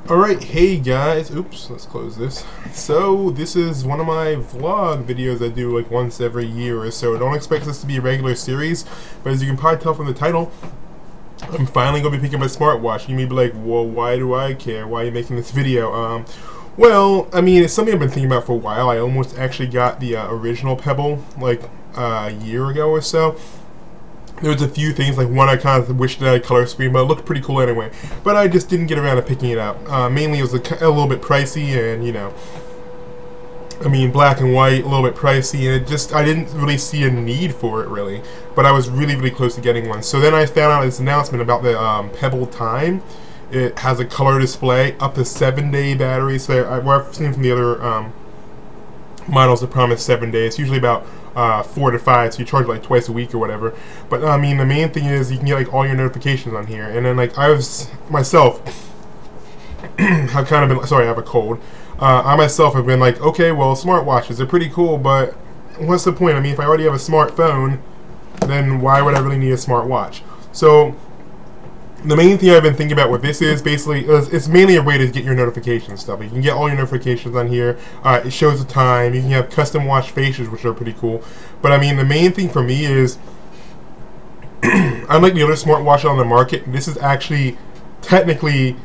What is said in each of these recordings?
Alright, hey guys, oops, let's close this. So, this is one of my vlog videos I do like once every year or so. Don't expect this to be a regular series, but as you can probably tell from the title, I'm finally going to be picking up my smartwatch. You may be like, well, why do I care? Why are you making this video? Well, I mean, it's something I've been thinking about for a while. I almost actually got the original Pebble like a year ago or so. There was a few things, like one I kind of wished it had a color screen, but it looked pretty cool anyway. But I just didn't get around to picking it up. Mainly it was a little bit pricey, and you know, I mean, black and white, a little bit pricey, and I didn't really see a need for it really. But I was really, really close to getting one. So then I found out this announcement about the Pebble Time. It has a color display, up to 7-day battery. So what I've seen from the other models that promise 7 days, usually about 4 to 5, so you charge like twice a week or whatever. But I mean, the main thing is you can get like all your notifications on here. And then like I was myself have kind of been, sorry, I have a cold. I myself have been like, okay, well, smartwatches are pretty cool, but what's the point? I mean, if I already have a smartphone, then why would I really need a smartwatch? So the main thing I've been thinking about with this is basically, it's mainly a way to get your notifications stuff. You can get all your notifications on here. It shows the time. You can have custom watch faces, which are pretty cool. But I mean, the main thing for me is, unlike the other smartwatch on the market, this is actually technically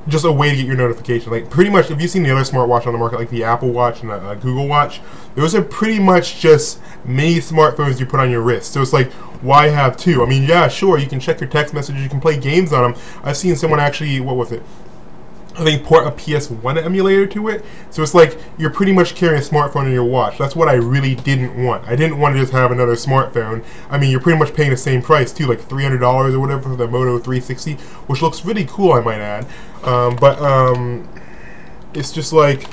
just a way to get your notification. Like pretty much, if you've seen the other smartwatch on the market, like the Apple Watch and the Google Watch, those are pretty much just mini smartphones you put on your wrist. So it's like, why have two? I mean, yeah, sure, you can check your text messages, you can play games on them. I've seen someone actually, what was it? I think port a PS1 emulator to it. So it's like you're pretty much carrying a smartphone in your watch. That's what I really didn't want. I didn't want to just have another smartphone. I mean, you're pretty much paying the same price too, like $300 or whatever for the Moto 360, which looks really cool, I might add. It's just like,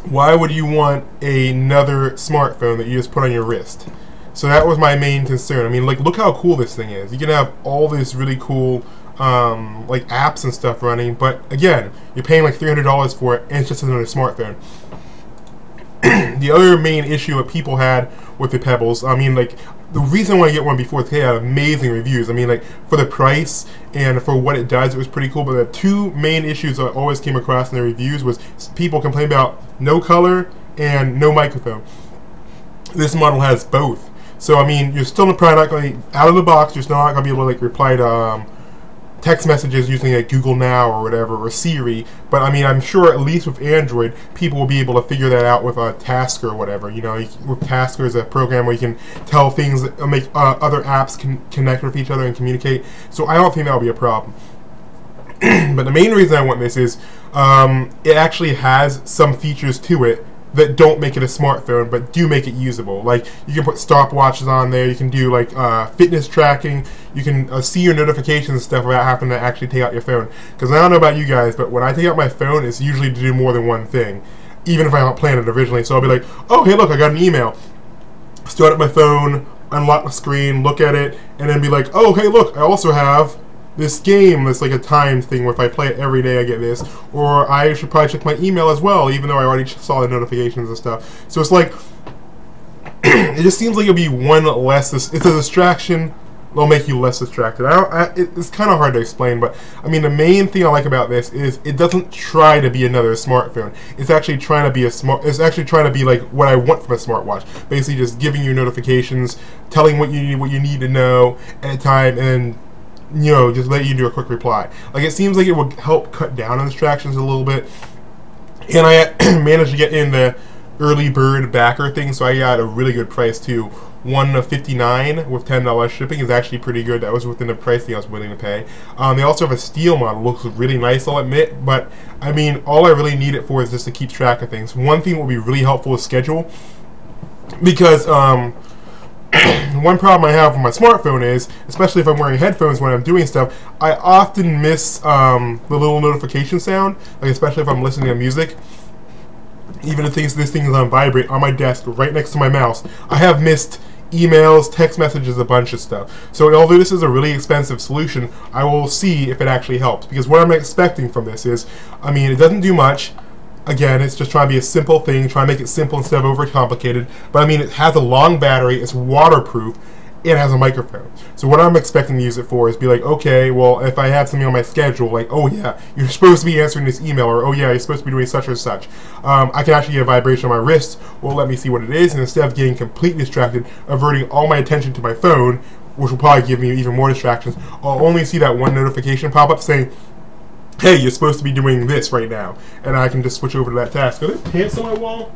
why would you want another smartphone that you just put on your wrist? So that was my main concern. I mean, like, look how cool this thing is. You can have all this really cool like apps and stuff running, but again, you're paying like $300 for it, and it's just another smartphone. The other main issue that people had with the Pebbles, I mean, like, the reason why I get one before is they had amazing reviews. I mean, like, for the price and for what it does, it was pretty cool. But the two main issues I always came across in the reviews was people complain about no color and no microphone. This model has both. So I mean, you're still probably not going to, out of the box, you're still not going to be able to like reply to text messages using like Google Now or whatever, or Siri. But I mean, I'm sure at least with Android, people will be able to figure that out with a Tasker or whatever. You know, with Tasker is a program where you can tell things, make other apps connect with each other and communicate. So I don't think that'll be a problem. But the main reason I want this is it actually has some features to it that don't make it a smartphone, but do make it usable. Like, you can put stopwatches on there, you can do like fitness tracking, you can see your notifications and stuff without having to actually take out your phone. Because I don't know about you guys, but when I take out my phone, it's usually to do more than one thing, even if I don't plan it originally. So I'll be like, oh, hey, look, I got an email. Start up my phone, unlock the screen, look at it, and then be like, oh, hey, look, I also have this game that's like a time thing where if I play it every day I get this, or I should probably check my email as well, even though I already saw the notifications and stuff. So it's like, it just seems like it'll be one less, it's a distraction, it'll make you less distracted. It's kind of hard to explain, but I mean, the main thing I like about this is it doesn't try to be another smartphone. It's actually trying to be it's actually trying to be like what I want from a smartwatch. Basically just giving you notifications, telling what you need to know at a time, and you know, just let you do a quick reply. Like, it seems like it would help cut down on distractions a little bit. And I managed to get in the early bird backer thing, so I got a really good price too. One of $59 with $10 shipping is actually pretty good. That was within the price I was willing to pay. They also have a steel model. Looks really nice, I'll admit, but I mean, all I really need it for is just to keep track of things. One thing that will be really helpful is schedule, because one problem I have with my smartphone is, especially if I'm wearing headphones when I'm doing stuff, I often miss the little notification sound, like especially if I'm listening to music. Even if this thing is on vibrate on my desk right next to my mouse, I have missed emails, text messages, a bunch of stuff. So although this is a really expensive solution, I will see if it actually helps. Because what I'm expecting from this is, I mean, it doesn't do much. Again, it's just trying to be a simple thing, try to make it simple instead of overcomplicated. But I mean, it has a long battery, it's waterproof, it has a microphone. So what I'm expecting to use it for is be like, okay, well, if I have something on my schedule, like, oh yeah, you're supposed to be answering this email, or oh yeah, you're supposed to be doing such or such, I can actually get a vibration on my wrist, will let me see what it is, and instead of getting completely distracted, averting all my attention to my phone, which will probably give me even more distractions, I'll only see that one notification pop up saying, hey, you're supposed to be doing this right now, and I can just switch over to that task. Are there pants on my wall?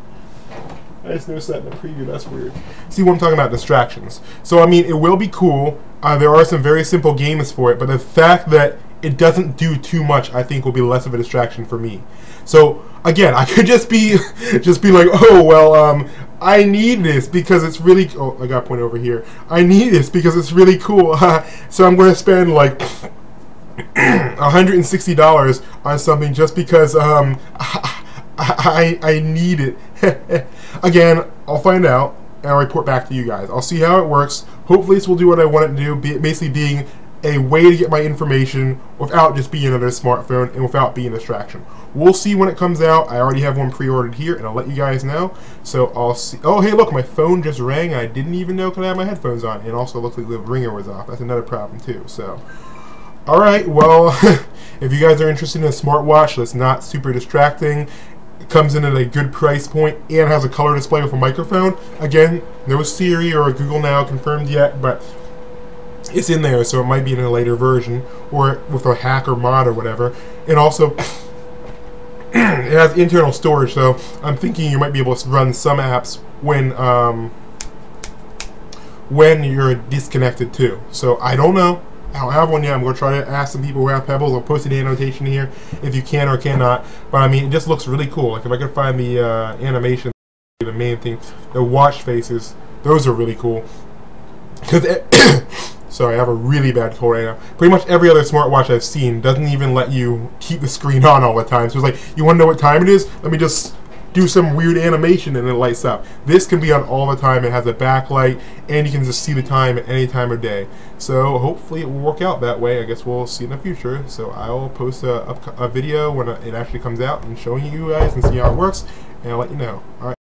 I just noticed that in the preview. That's weird. See what I'm talking about? Distractions. So, I mean, it will be cool. There are some very simple games for it, but the fact that it doesn't do too much, I think, will be less of a distraction for me. So, again, I could just be like, oh, well, I need this because it's really... Oh, I got a point over here. I need this because it's really cool. So I'm going to spend, like... $160 on something just because I need it. Again, I'll find out and I'll report back to you guys. I'll see how it works. Hopefully this will do what I want it to do, basically being a way to get my information without just being another smartphone and without being a distraction. We'll see when it comes out. I already have one pre-ordered here and I'll let you guys know. So I'll see. Oh, hey, look, my phone just rang and I didn't even know because I had my headphones on. And also looks like the ringer was off. That's another problem too. So, alright, well, if you guys are interested in a smartwatch that's not super distracting, it comes in at a good price point, and has a color display with a microphone. Again, no Siri or Google Now confirmed yet, but it's in there, so it might be in a later version, or with a hack or mod or whatever. And also, it has internal storage, so I'm thinking you might be able to run some apps when you're disconnected too. So I don't know. I don't have one yet. I'm going to try to ask some people who have Pebbles. I'll post an annotation here if you can or cannot. But I mean, it just looks really cool. Like if I could find the animation, the main thing, the watch faces, those are really cool. Because sorry, I have a really bad cold right now. Pretty much every other smartwatch I've seen doesn't even let you keep the screen on all the time. So it's like, you want to know what time it is? Let me just do some weird animation and it lights up. This can be on all the time. It has a backlight and you can just see the time at any time of day. So hopefully it will work out that way. I guess we'll see in the future. So I will post a video when it actually comes out and showing you guys and see how it works, and I'll let you know. All right.